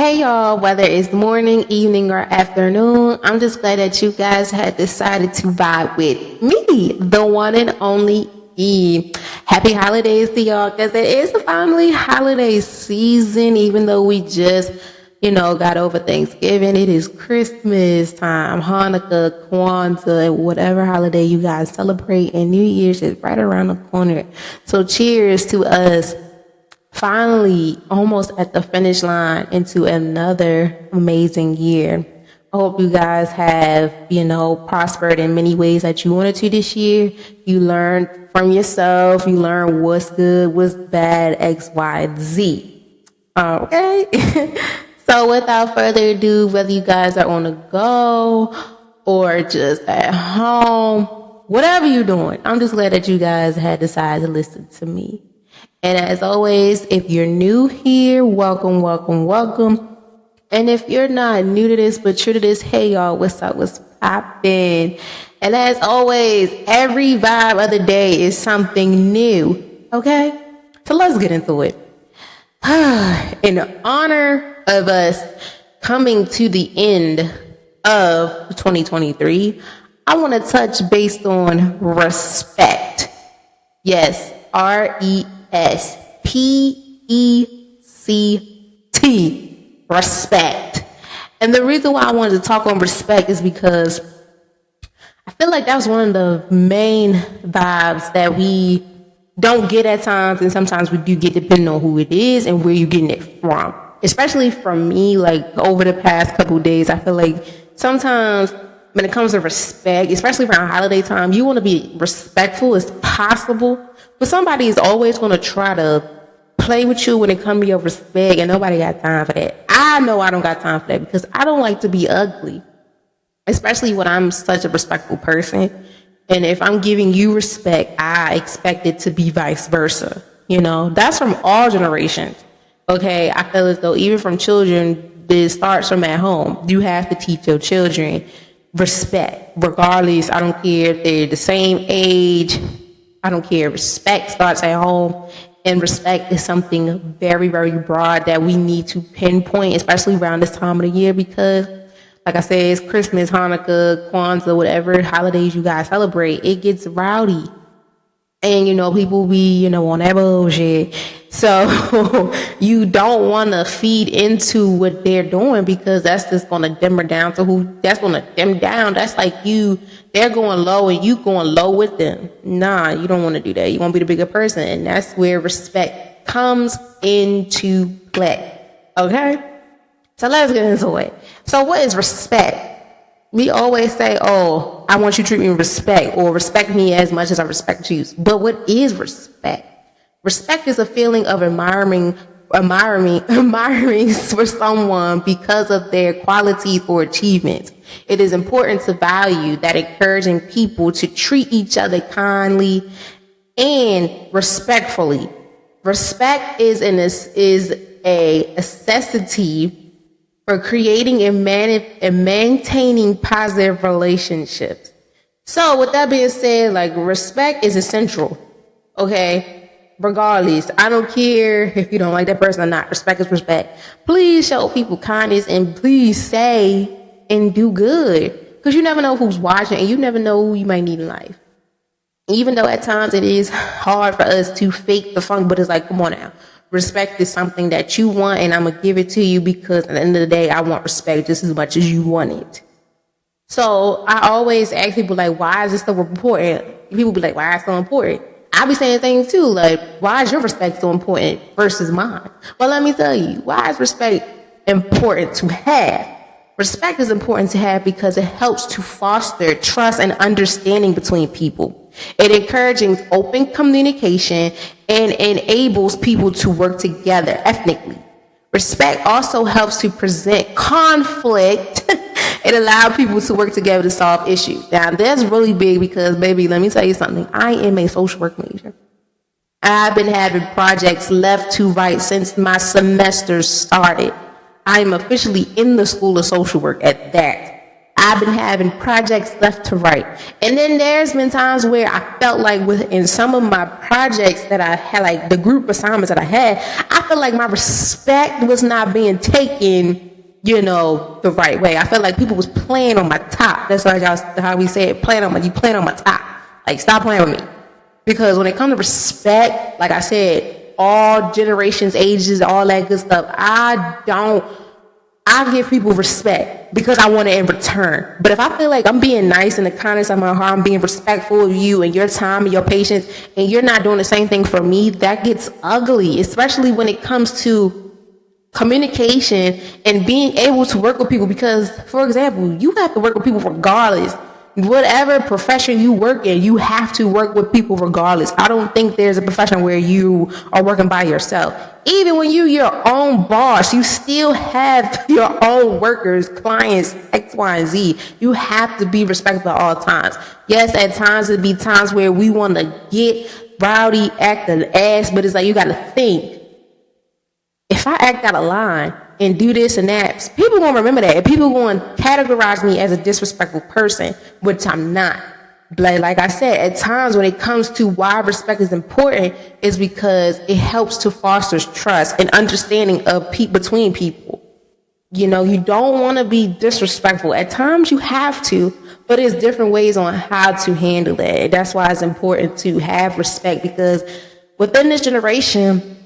Hey y'all, whether it's morning, evening, or afternoon, I'm just glad that you guys had decided to vibe with me, the one and only E. Happy holidays to y'all, because it is finally holiday season, even though we just, got over Thanksgiving. It is Christmas time, Hanukkah, Kwanzaa, and whatever holiday you guys celebrate, and New Year's is right around the corner. So cheers to us. Finally, almost at the finish line into another amazing year. I hope you guys have, prospered in many ways that you wanted to this year. You learned from yourself. You learned what's good, what's bad, X, Y, Z. Okay. So without further ado, whether you guys are on the go or just at home, whatever you're doing, I'm just glad that you guys had decided to listen to me. And as always, if you're new here, welcome, welcome, welcome. And if you're not new to this, but true to this, hey y'all, what's up, what's poppin'? And as always, every vibe of the day is something new, okay? So let's get into it. In honor of us coming to the end of 2023, I want to touch based on respect. Yes, RESPECT. Respect. And the reason why I wanted to talk on respect is because I feel like that was one of the main vibes that we don't get at times, and sometimes we do get depending on who it is and where you're getting it from. Especially from me, like over the past couple of days, I feel like sometimes when it comes to respect, especially around holiday time, you want to be respectful as possible. But somebody is always going to try to play with you when it comes to your respect, and nobody got time for that. I know I don't got time for that because I don't like to be ugly, especially when I'm such a respectful person. And if I'm giving you respect, I expect it to be vice versa. That's from all generations. Okay, I feel as though even from children, this starts from at home. You have to teach your children respect, regardless. I don't care if they're the same age. I don't care. Respect starts at home, and respect is something very, very broad that we need to pinpoint, especially around this time of the year, because, like I said, it's Christmas, Hanukkah, Kwanzaa, whatever holidays you guys celebrate, it gets rowdy. And, people be, on that bullshit. So you don't want to feed into what they're doing, because that's just going to dim her down to that's going to dim down. That's like they're going low and you going low with them. Nah, you don't want to do that. You want to be the bigger person. And that's where respect comes into play. Okay? So let's get into it. So what is respect? We always say, oh, I want you to treat me with respect, or respect me as much as I respect you. But what is respect? Respect is a feeling of admiring for someone because of their qualities or achievements. It is important to value that, encouraging people to treat each other kindly and respectfully. Respect is a necessity for creating and maintaining positive relationships. So with that being said, like, respect is essential. Okay? Regardless, I don't care if you don't like that person or not. Respect is respect. Please show people kindness, and please say and do good, because you never know who's watching, and you never know who you might need in life. Even though at times it is hard for us to fake the funk, but it's like, come on now. Respect is something that you want, and I'm going to give it to you, because at the end of the day, I want respect just as much as you want it. So I always ask people, like, why is this so important? People be like, why is it so important? I be saying things too, like, why is your respect so important versus mine? Well, let me tell you, why is respect important to have? Respect is important to have because it helps to foster trust and understanding between people. It encourages open communication and enables people to work together ethnically. Respect also helps to present conflict. It allows people to work together to solve issues. Now, that's really big because, baby, let me tell you something. I am a social work major. I've been having projects left to right since my semester started. I am officially in the School of Social Work at that. I've been having projects left to right. And then there's been times where I felt like within some of my projects that I had, like the group assignments that I had, I felt like my respect was not being taken, the right way. I felt like people was playing on my top. That's how we say it, playing on my top. Like, stop playing with me. Because when it comes to respect, like I said, all generations, ages, all that good stuff, I give people respect because I want it in return. But if I feel like I'm being nice in the kindness of my heart, I'm being respectful of you and your time and your patience, and you're not doing the same thing for me, that gets ugly, especially when it comes to communication and being able to work with people. Because, for example, you have to work with people regardless. Whatever profession you work in, you have to work with people regardless. I don't think there's a profession where you are working by yourself. Even when you're your own boss, you still have your own workers, clients, X, Y, and Z. You have to be respectful at all times. Yes, at times it'd be times where we want to get rowdy, act an ass, but it's like you got to think. If I act out of line and do this and that, people gonna remember that. And people gonna categorize me as a disrespectful person, which I'm not. But like I said, at times when it comes to why respect is important, is because it helps to foster trust and understanding of between people. You don't want to be disrespectful. At times you have to, but there's different ways on how to handle that. That's why it's important to have respect, because within this generation,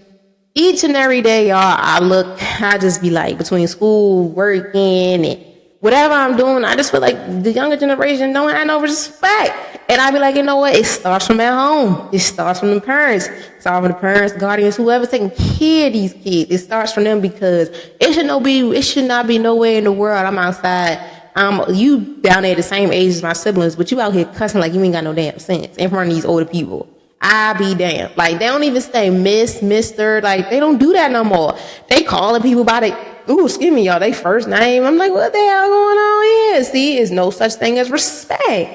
each and every day, y'all, I just be like, between school, working, and whatever I'm doing, I just feel like the younger generation don't have no respect. And I be like, you know what? It starts from at home. It starts from the parents. It starts from the parents, guardians, whoever's taking care of these kids. It starts from them, because it should not be nowhere in the world I'm outside. You down there the same age as my siblings, but you out here cussing like you ain't got no damn sense in front of these older people. I be damned. Like, they don't even say miss, mister. Like, they don't do that no more. They calling people by y'all, they first name. I'm like, what the hell going on here? See, there's no such thing as respect.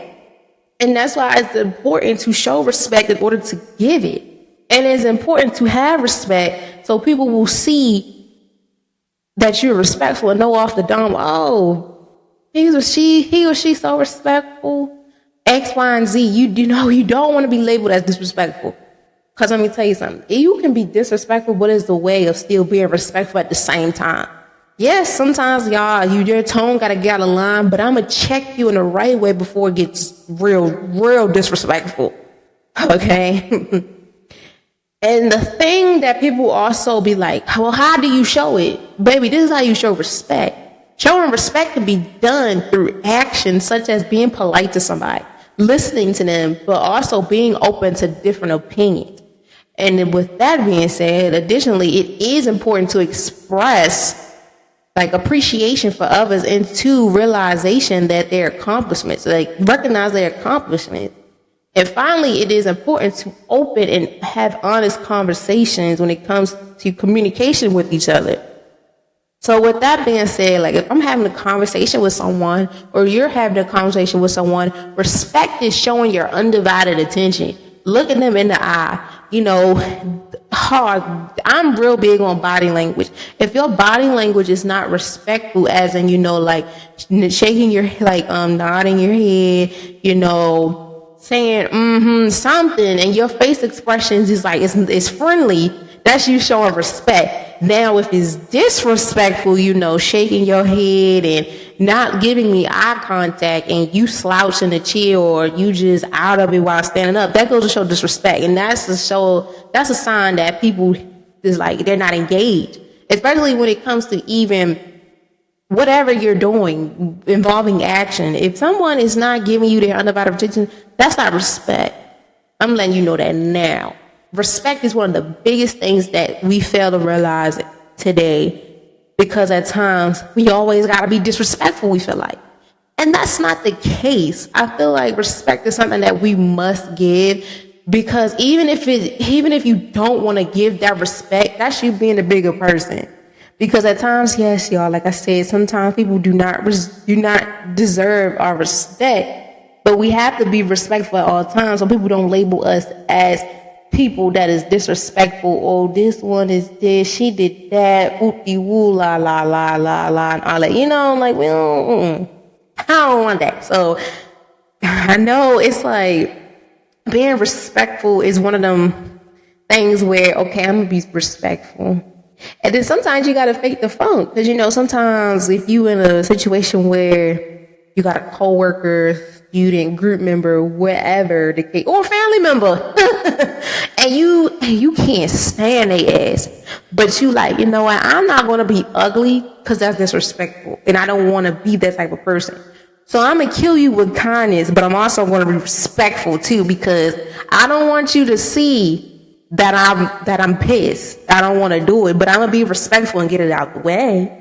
And that's why it's important to show respect in order to give it. And it's important to have respect so people will see that you're respectful and know off the dome, oh, he or she so respectful. X, Y, and Z, you don't want to be labeled as disrespectful. Because let me tell you something. You can be disrespectful, but it's the way of still being respectful at the same time. Yes, sometimes, y'all, your tone got to get out of line, but I'm going to check you in the right way before it gets real disrespectful. Okay? And the thing that people also be like, well, how do you show it? Baby, this is how you show respect. Showing respect can be done through action, such as being polite to somebody, listening to them, but also being open to different opinions. And with that being said, additionally, it is important to express like appreciation for others and to realization that their accomplishments, like recognize their accomplishments. And finally, it is important to open and have honest conversations when it comes to communication with each other. So with that being said, like if I'm having a conversation with someone or you're having a conversation with someone, respect is showing your undivided attention. Looking them in the eye, I'm real big on body language. If your body language is not respectful, as in, like shaking your, nodding your head, saying, something, and your face expressions is like, it's friendly, that's you showing respect. Now, if it's disrespectful, shaking your head and not giving me eye contact and you slouch in the chair or you just out of it while standing up, that goes to show disrespect. And that's a sign that people is like, they're not engaged, especially when it comes to even whatever you're doing involving action. If someone is not giving you their undivided attention, that's not respect. I'm letting you know that now. Respect is one of the biggest things that we fail to realize today, because at times we always got to be disrespectful, we feel like. And that's not the case. I feel like respect is something that we must give, because even if you don't want to give that respect, that's you being the bigger person. Because at times, yes, y'all, like I said, sometimes people do not deserve our respect, but we have to be respectful at all times so people don't label us as people that is disrespectful. Oh, this one is this, she did that, oopty woo, la la la la la, and all that. Like we don't. I don't want that. So I know it's like being respectful is one of them things where, okay, I'm gonna be respectful. And then sometimes you gotta fake the funk. Because sometimes if you in a situation where you got a coworker, student, group member, whatever the case, or family member, and you can't stand their ass, but you like, you know what, I'm not gonna be ugly because that's disrespectful. And I don't wanna be that type of person. So I'm gonna kill you with kindness, but I'm also gonna be respectful too, because I don't want you to see that I'm pissed. I don't want to do it, but I'm gonna be respectful and get it out the way.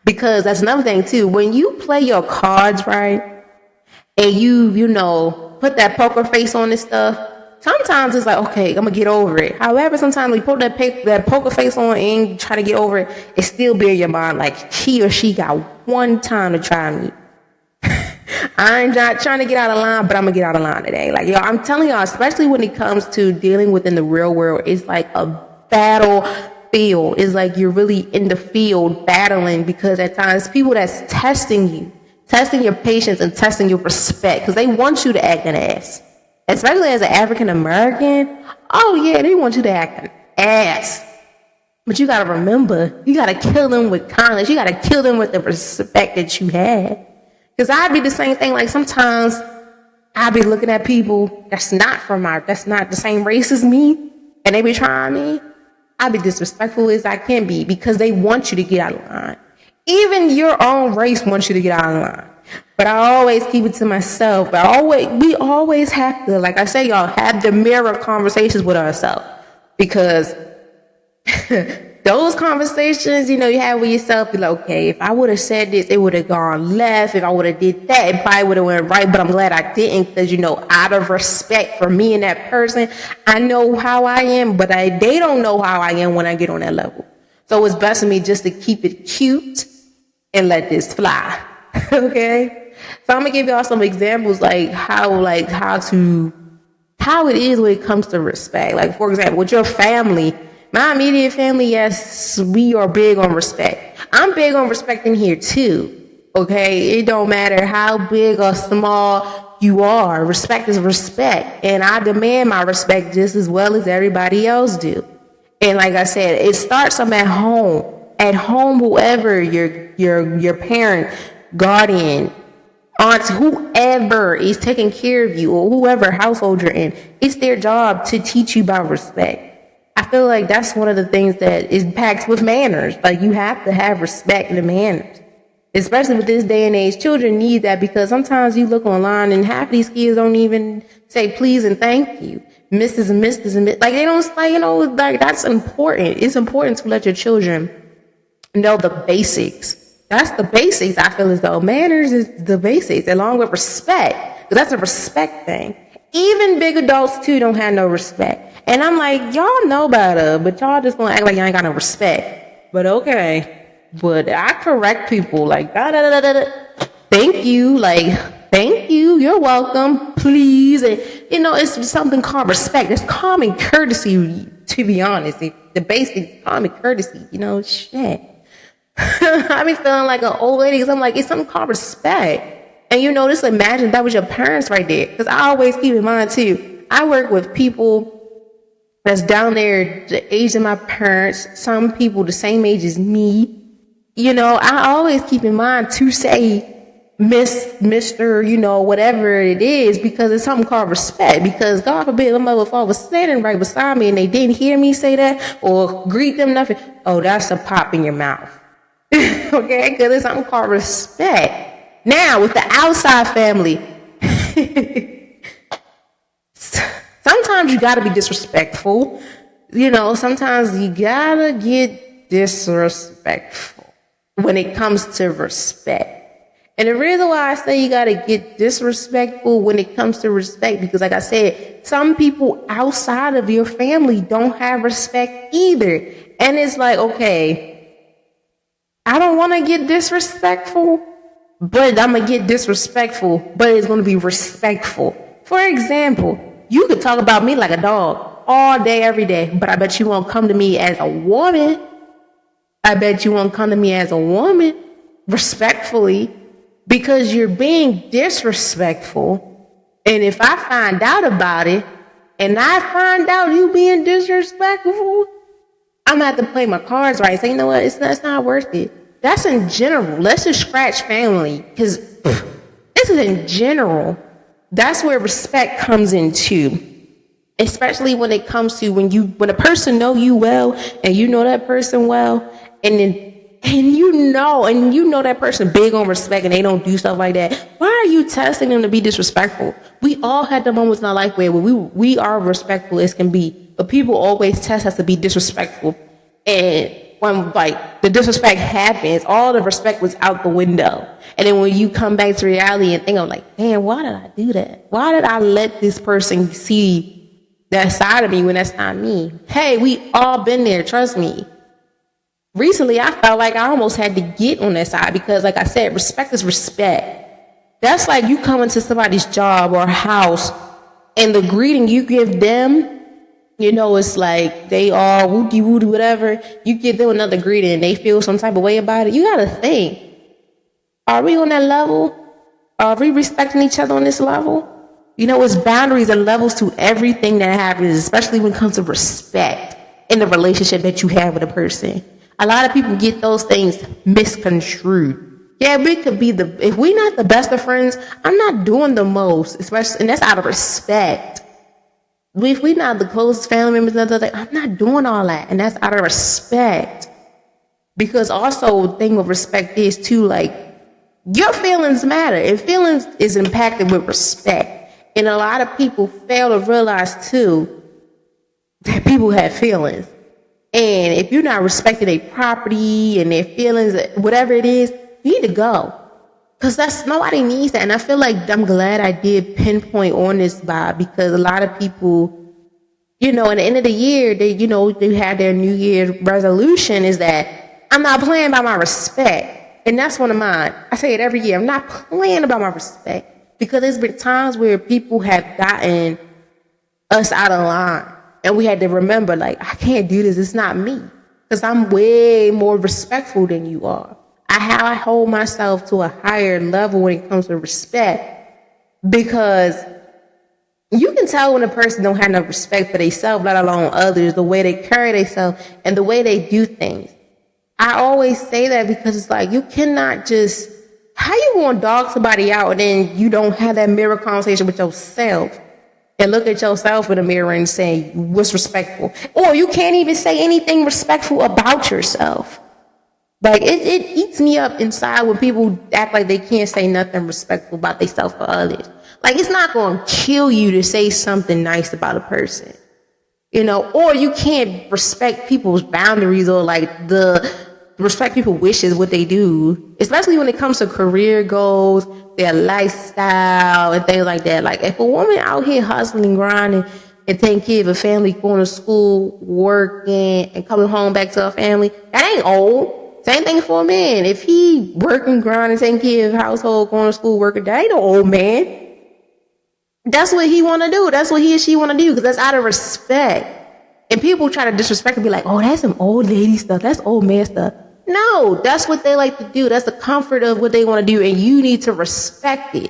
Because that's another thing too. When you play your cards right, and you put that poker face on this stuff, sometimes it's like, okay, I'm gonna get over it. However, sometimes we put that poker face on and try to get over it, it still be in your mind like he or she got one time to try me. I ain't not trying to get out of line, but I'm gonna get out of line today. Like, I'm telling y'all, especially when it comes to dealing within the real world, it's like a battlefield. It's like you're really in the field battling, because at times people that's testing your patience and testing your respect, because they want you to act an ass. Especially as an African American, oh yeah, they want you to act an ass. But you gotta remember, you gotta kill them with kindness. You gotta kill them with the respect that you had. Because I'd be the same thing. Like sometimes I'd be looking at people that's not the same race as me, and they be trying me. I'd be disrespectful as I can be, because they want you to get out of line. Even your own race wants you to get out of line. But I always keep it to myself. We always have to, like I say, y'all, have the mirror conversations with ourselves. Because those conversations, you have with yourself, be like, okay, if I would have said this, it would have gone left. If I would have did that, it probably would have went right. But I'm glad I didn't, because, out of respect for me and that person, I know how I am, but they don't know how I am when I get on that level. So it's best for me just to keep it cute and let this fly. Okay? So I'm gonna give y'all some examples how it is when it comes to respect. Like, for example, with your family. My immediate family, yes, we are big on respect. I'm big on respect in here too, okay? It don't matter how big or small you are. Respect is respect. And I demand my respect just as well as everybody else do. And like I said, it starts from at home. At home, whoever, your parent, guardian, aunt, whoever is taking care of you, or whoever household you're in, it's their job to teach you about respect. I feel like that's one of the things that is packed with manners. Like, you have to have respect and manners. Especially with this day and age, children need that, because sometimes you look online and half these kids don't even say please and thank you. Mrs. and Mrs. and like, they don't, like, that's important. It's important to let your children know the basics. That's the basics. I feel as though manners is the basics, along with respect. Because that's a respect thing. Even big adults too don't have no respect. And I'm like, y'all know better, but y'all just gonna act like y'all ain't got no respect. But okay. But I correct people like, thank you, thank you, you're welcome, please. And, it's something called respect. It's common courtesy, to be honest. The basic common courtesy, shit. I be feeling like an old lady, because I'm like, it's something called respect. And just imagine that was your parents right there. Because I always keep in mind too, I work with people that's down there the age of my parents, some people the same age as me. I always keep in mind to say Miss, Mr, whatever it is, because it's something called respect. Because God forbid, my mother was standing right beside me and they didn't hear me say that or greet them, nothing. Oh, that's a pop in your mouth. Okay? Because it's something called respect. Now, with the outside family, sometimes you gotta be disrespectful. Sometimes you gotta get disrespectful when it comes to respect. And the reason why I say you gotta get disrespectful when it comes to respect, because like I said, some people outside of your family don't have respect either. And it's like, okay, I don't want to get disrespectful, but I'm gonna get disrespectful, but it's gonna be respectful. For example, you could talk about me like a dog all day, every day, but I bet you won't come to me as a woman. I bet you won't come to me as a woman respectfully. because you're being disrespectful. And if I find out about it and I find out you being disrespectful, I'm gonna have to play my cards right. Say, you know what? It's not worth it. That's in general. Let's just scratch family, because this is in general. That's where respect comes into, especially when it comes to when a person know you well and you know that person well, and you know that person big on respect and they don't do stuff like that. Why are you testing them to be disrespectful? We all had the moments in our life where we are respectful as can be, but people always test us to be disrespectful. And when like the disrespect happens, all the respect was out the window. And then when you come back to reality and think, I'm like, damn, why did I do that? Why did I let this person see that side of me when that's not me? Hey, we all been there, trust me. Recently, I felt like I almost had to get on that side because, like I said, respect is respect. That's like you come into somebody's job or house and the greeting you give them, you know, it's like they all woody woody whatever. You give them another greeting and they feel some type of way about it. You got to think, are we on that level? Are we respecting each other on this level? You know, it's boundaries and levels to everything that happens, especially when it comes to respect in the relationship that you have with a person. A lot of people get those things misconstrued. Yeah, we could be if we're not the best of friends, I'm not doing the most, especially, and that's out of respect. If we're not the closest family members, I'm not doing all that, and that's out of respect. Because also, the thing with respect is too, like, your feelings matter, and feelings is impacted with respect. And a lot of people fail to realize too that people have feelings. And if you're not respecting their property and their feelings, whatever it is, you need to go. Because nobody needs that. And I feel like I'm glad I did pinpoint on this vibe, because a lot of people, you know, at the end of the year, they have their New Year's resolution is that I'm not playing by my respect. And that's one of mine. I say it every year. I'm not playing about my respect, because there's been times where people have gotten us out of line. And we had to remember, like, I can't do this. It's not me. Because I'm way more respectful than you are. I hold myself to a higher level when it comes to respect. Because you can tell when a person don't have no respect for themselves, let alone others, the way they carry themselves and the way they do things. I always say that because it's like, you cannot just, how you going to dog somebody out and then you don't have that mirror conversation with yourself? And look at yourself in the mirror and say, what's respectful? Or you can't even say anything respectful about yourself. Like, it eats me up inside when people act like they can't say nothing respectful about themselves or others. Like, it's not going to kill you to say something nice about a person. You know, or you can't respect people's boundaries or respect people's wishes, what they do, especially when it comes to career goals, their lifestyle, and things like that. Like, if a woman out here hustling, grinding, and taking care of a family, going to school, working, and coming home back to her family, that ain't old. Same thing for a man. If he working, grinding, taking care of household, going to school, working, that ain't no old man. That's what he want to do. That's what he or she want to do, because that's out of respect. And people try to disrespect and be like, oh, that's some old lady stuff. That's old man stuff. No, that's what they like to do. That's the comfort of what they want to do, and you need to respect it.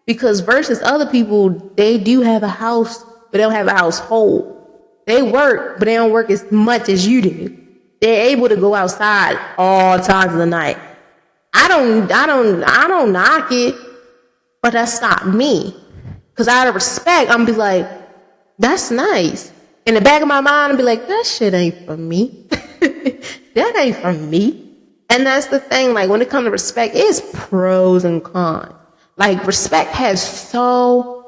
Because versus other people, they do have a house, but they don't have a household. They work, but they don't work as much as you do. They're able to go outside all times of the night. I don't knock it, but that's not me. Because out of respect, I'm gonna be like, that's nice. In the back of my mind, I'll be like, that shit ain't for me. That ain't for me. And that's the thing, like, when it comes to respect, it's pros and cons. Like, respect has so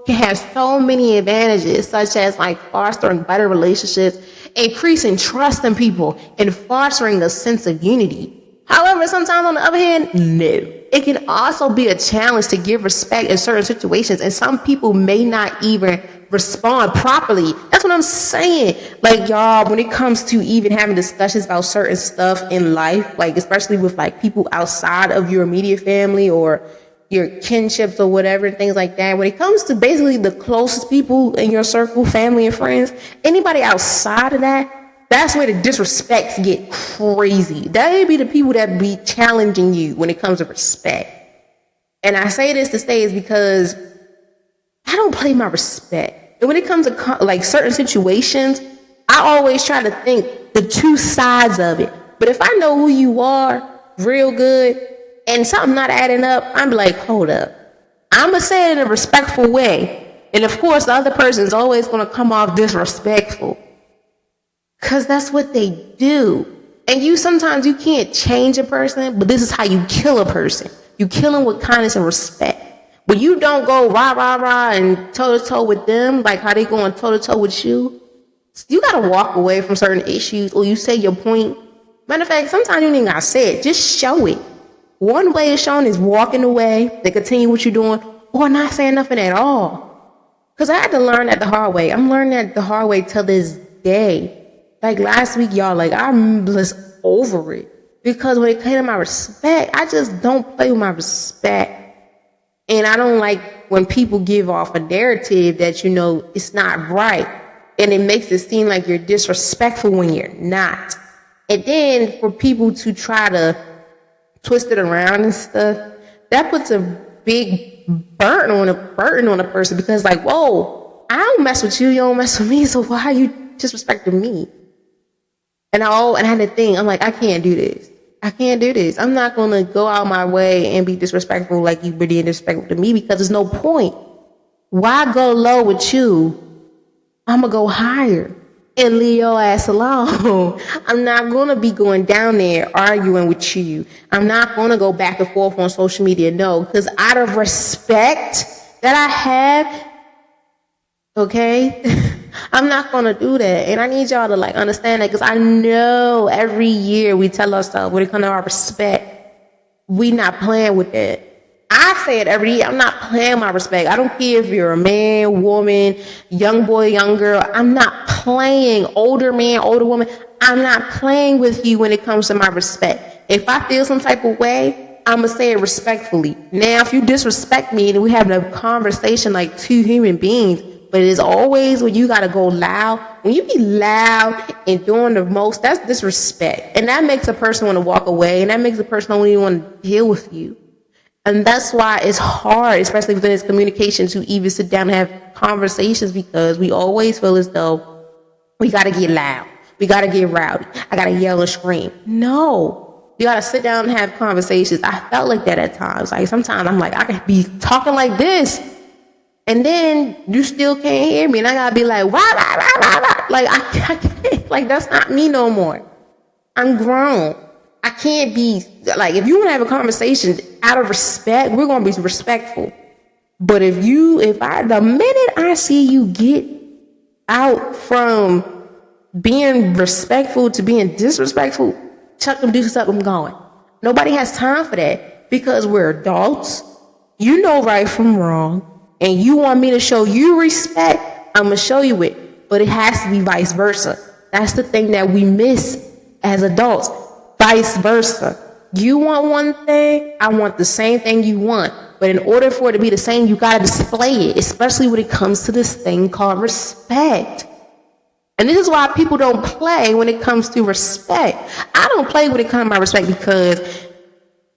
many advantages, such as like fostering better relationships, increasing trust in people, and fostering a sense of unity. However, sometimes on the other hand, no. It can also be a challenge to give respect in certain situations, and some people may not even respond properly. That's what I'm saying. Like, y'all, when it comes to even having discussions about certain stuff in life, like especially with like people outside of your immediate family or your kinships or whatever, things like that, when it comes to basically the closest people in your circle, family and friends, anybody outside of that, that's where the disrespects get crazy. They be the people that be challenging you when it comes to respect. And I say this to say is because I don't play my respect. And when it comes to like certain situations, I always try to think the two sides of it. But if I know who you are real good and something not adding up, I'm like, hold up. I'm going to say it in a respectful way. And of course, the other person is always going to come off disrespectful. Because that's what they do. And sometimes you can't change a person, but this is how you kill a person. You kill them with kindness and respect. When you don't go rah, rah, rah and toe-to-toe with them, like how they going toe-to-toe with you, you got to walk away from certain issues or you say your point. Matter of fact, sometimes you ain't got to say it. Just show it. One way of showing is walking away, they continue what you're doing, or not saying nothing at all. Because I had to learn that the hard way. I'm learning that the hard way till this day. Like last week, y'all, like I'm just over it. Because when it came to my respect, I just don't play with my respect. And I don't like when people give off a narrative that, it's not right. And it makes it seem like you're disrespectful when you're not. And then for people to try to twist it around and stuff, that puts a big burden on a person because like, whoa, I don't mess with you, you don't mess with me, so why are you disrespecting me? And I had to think, I'm like, I can't do this. I'm not going to go out my way and be disrespectful like you were being disrespectful to me because there's no point. Why go low with you? I'm going to go higher and leave your ass alone. I'm not going to be going down there arguing with you. I'm not going to go back and forth on social media. No, because out of respect that I have, okay, I'm not going to do that. And I need y'all to understand that because I know every year we tell ourselves when it comes to our respect, we not playing with that. I say it every year. I'm not playing my respect. I don't care if you're a man, woman, young boy, young girl. I'm not playing older man, older woman. I'm not playing with you when it comes to my respect. If I feel some type of way, I'm going to say it respectfully. Now, if you disrespect me and we having a conversation like two human beings, but it is always when you got to go loud. When you be loud and doing the most, that's disrespect. And that makes a person want to walk away. And that makes a person don't even want to deal with you. And that's why it's hard, especially within this communication, to even sit down and have conversations because we always feel as though we got to get loud. We got to get rowdy. I got to yell and scream. No. You got to sit down and have conversations. I felt like that at times. Like sometimes I'm like, I could be talking like this. And then you still can't hear me. And I got to be like, wah, wah, wah, wah, wah. Like, I can't. Like, that's not me no more. I'm grown. I can't be, like, if you want to have a conversation out of respect, we're going to be respectful. But the minute I see you get out from being respectful to being disrespectful, chuck them deuces up, I'm going. Nobody has time for that because we're adults. You know right from wrong. And you want me to show you respect, I'm going to show you it. But it has to be vice versa. That's the thing that we miss as adults. Vice versa. You want one thing, I want the same thing you want. But in order for it to be the same, you got to display it, especially when it comes to this thing called respect. And this is why people don't play when it comes to respect. I don't play when it comes to my respect because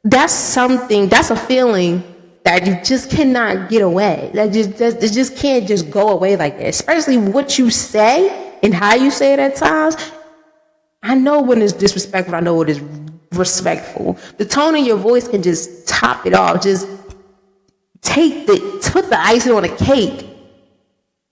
that's a feeling that you just cannot get away. It just can't just go away like that. Especially what you say and how you say it at times. I know when it's disrespectful. I know when it's respectful. The tone of your voice can just top it off. Just put the icing on a cake.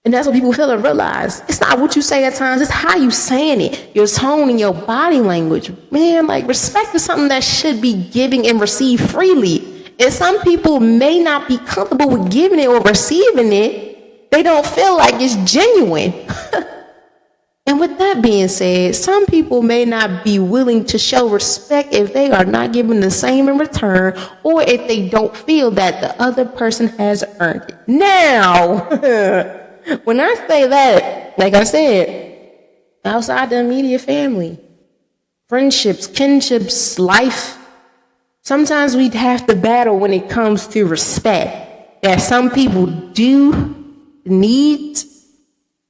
And that's what people fail to realize. It's not what you say at times. It's how you saying it. Your tone and your body language. Man, respect is something that should be given and received freely. And some people may not be comfortable with giving it or receiving it. They don't feel like it's genuine. And with that being said, some people may not be willing to show respect if they are not given the same in return or if they don't feel that the other person has earned it. Now, when I say that, like I said, outside the immediate family, friendships, kinships, life, sometimes we have to battle when it comes to respect. That some people do need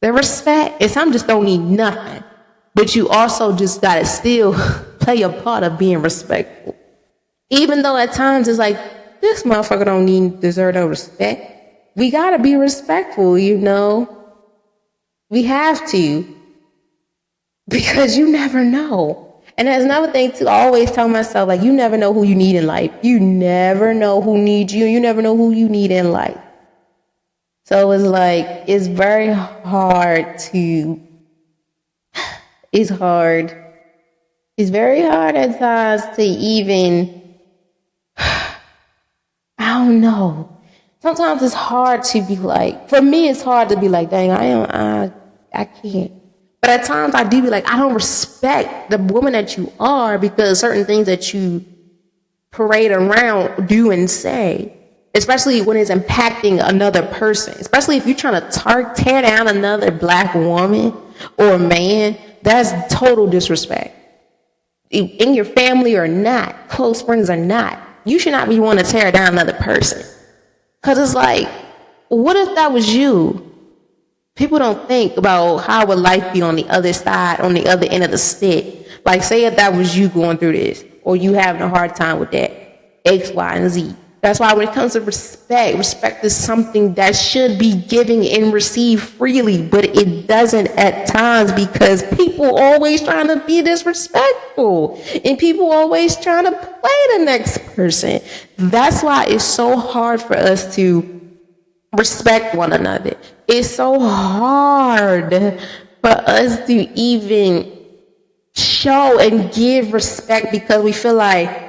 the respect, and some just don't need nothing. But you also just gotta still play a part of being respectful. Even though at times it's like this motherfucker don't deserve no respect. We gotta be respectful, We have to. Because you never know. And that's another thing too. I always tell myself, like, you never know who you need in life. You never know who needs you. You never know who you need in life. So it's like, it's very hard it's very hard at times to even, I don't know. Sometimes it's hard to be like, for me, it's hard to be like, dang, I can't. But at times I do be like, I don't respect the woman that you are because certain things that you parade around, do and say, especially when it's impacting another person, especially if you're trying to tear down another black woman or man, that's total disrespect. In your family or not, close friends or not, you should not be wanting to tear down another person. Because it's like, what if that was you? People don't think about how would life be on the other side, on the other end of the stick. Like, say if that was you going through this, or you having a hard time with that, X, Y, and Z. That's why when it comes to respect is something that should be given and received freely, but it doesn't at times because people always trying to be disrespectful and people always trying to play the next person. That's why it's so hard for us to respect one another. It's so hard for us to even show and give respect because we feel like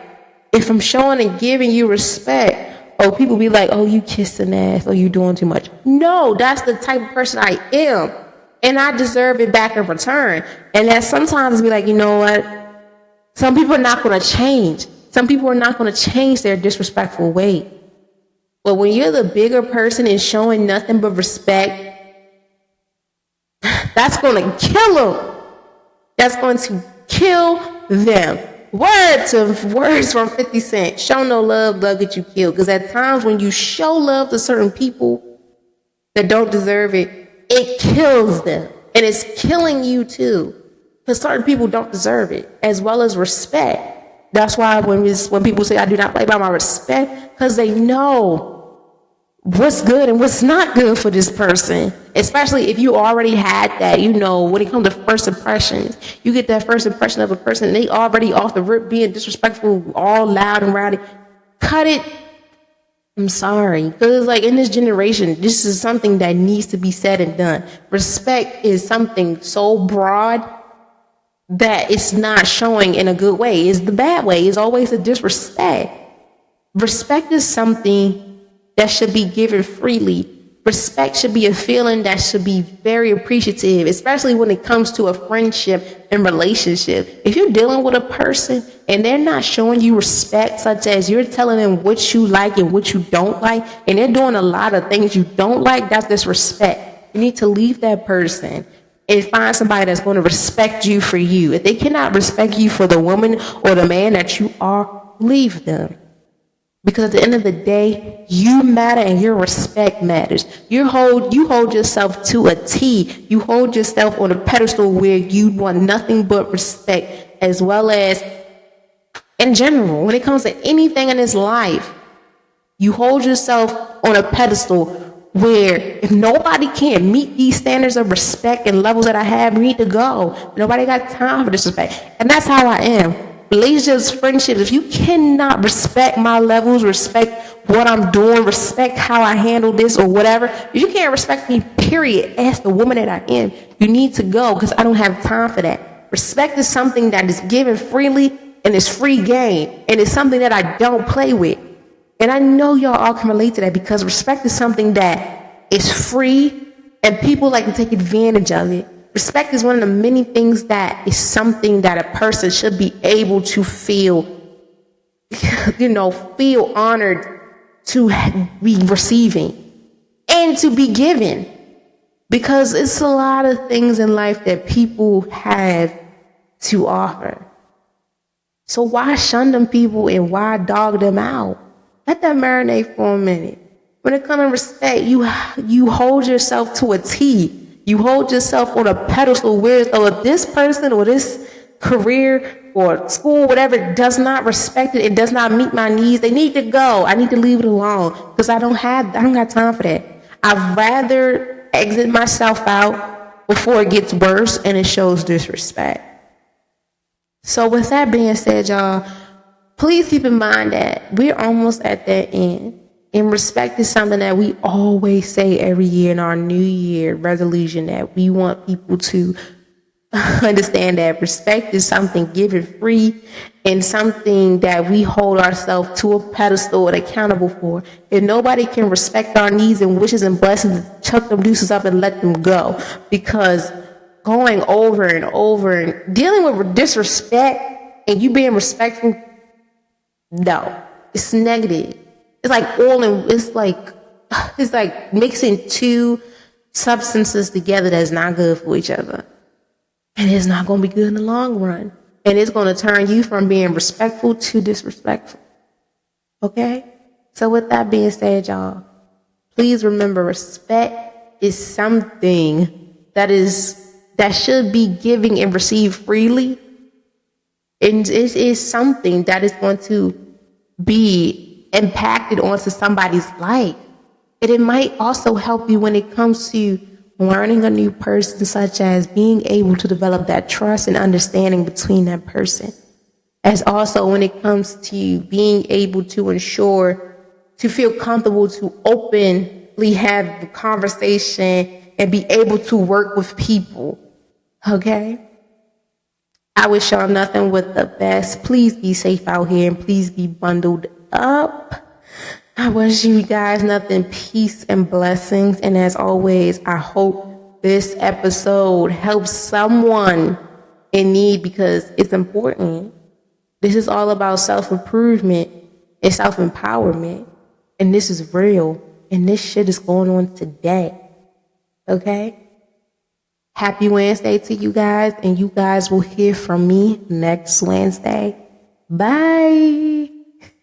if I'm showing and giving you respect, people be like, oh, you kissing ass, or you doing too much. No, that's the type of person I am. And I deserve it back in return. And that sometimes be like, you know what? Some people are not going to change. Some people are not going to change their disrespectful way. But when you're the bigger person and showing nothing but respect, that's going to kill them. That's going to kill them. Words from 50 Cent. Show no love, love get you killed. Because at times when you show love to certain people that don't deserve it, it kills them. And it's killing you too. Because certain people don't deserve it, as well as respect. That's why when people say I do not play by my respect, because they know what's good and what's not good for this person. Especially if you already had that, when it comes to first impressions, you get that first impression of a person, they already off the rip being disrespectful, all loud and rowdy. Cut it. I'm sorry. Because like in this generation, this is something that needs to be said and done. Respect is something so broad that it's not showing in a good way. It's the bad way. It's always a disrespect. Respect is something that should be given freely. Respect should be a feeling that should be very appreciative, especially when it comes to a friendship and relationship. If you're dealing with a person and they're not showing you respect, such as you're telling them what you like and what you don't like, and they're doing a lot of things you don't like, that's disrespect. You need to leave that person and find somebody that's going to respect you for you. If they cannot respect you for the woman or the man that you are, leave them. Because at the end of the day, you matter and your respect matters. You hold yourself to a T. You hold yourself on a pedestal where you want nothing but respect, as well as in general, when it comes to anything in this life, you hold yourself on a pedestal where if nobody can meet these standards of respect and levels that I have, you need to go. Nobody got time for disrespect. And that's how I am. Relationships, friendships, if you cannot respect my levels, respect what I'm doing, respect how I handle this or whatever, if you can't respect me, period, as the woman that I am, you need to go because I don't have time for that. Respect is something that is given freely and it's free game. And it's something that I don't play with. And I know y'all all can relate to that because respect is something that is free and people like to take advantage of it. Respect is one of the many things that is something that a person should be able to feel, feel honored to be receiving and to be given. Because it's a lot of things in life that people have to offer. So why shun them people and why dog them out? Let that marinate for a minute. When it comes to respect, you hold yourself to a T. You hold yourself on a pedestal where if this person or this career or school, whatever, does not respect it, it does not meet my needs, they need to go. I need to leave it alone because I don't got time for that. I'd rather exit myself out before it gets worse and it shows disrespect. So with that being said, y'all, please keep in mind that we're almost at that end. And respect is something that we always say every year in our New Year resolution, that we want people to understand that respect is something given free and something that we hold ourselves to a pedestal and accountable for. If nobody can respect our needs and wishes and blessings, chuck them deuces up and let them go. Because going over and over and dealing with disrespect and you being respectful, no, it's negative. It's like it's like mixing two substances together that's not good for each other. And it's not going to be good in the long run. And it's going to turn you from being respectful to disrespectful. Okay? So with that being said, y'all, please remember respect is something that should be giving and received freely. And it is something that is going to be impacted onto somebody's life. And it might also help you when it comes to learning a new person, such as being able to develop that trust and understanding between that person. As also when it comes to being able to ensure to feel comfortable to openly have a conversation and be able to work with people. Okay? I wish y'all nothing but the best. Please be safe out here and please be bundled up. I wish you guys nothing, peace and blessings. And as always, I hope this episode helps someone in need because it's important. This is all about self-improvement and self-empowerment. And this is real. And this shit is going on today. Okay? Happy Wednesday to you guys. And you guys will hear from me next Wednesday. Bye.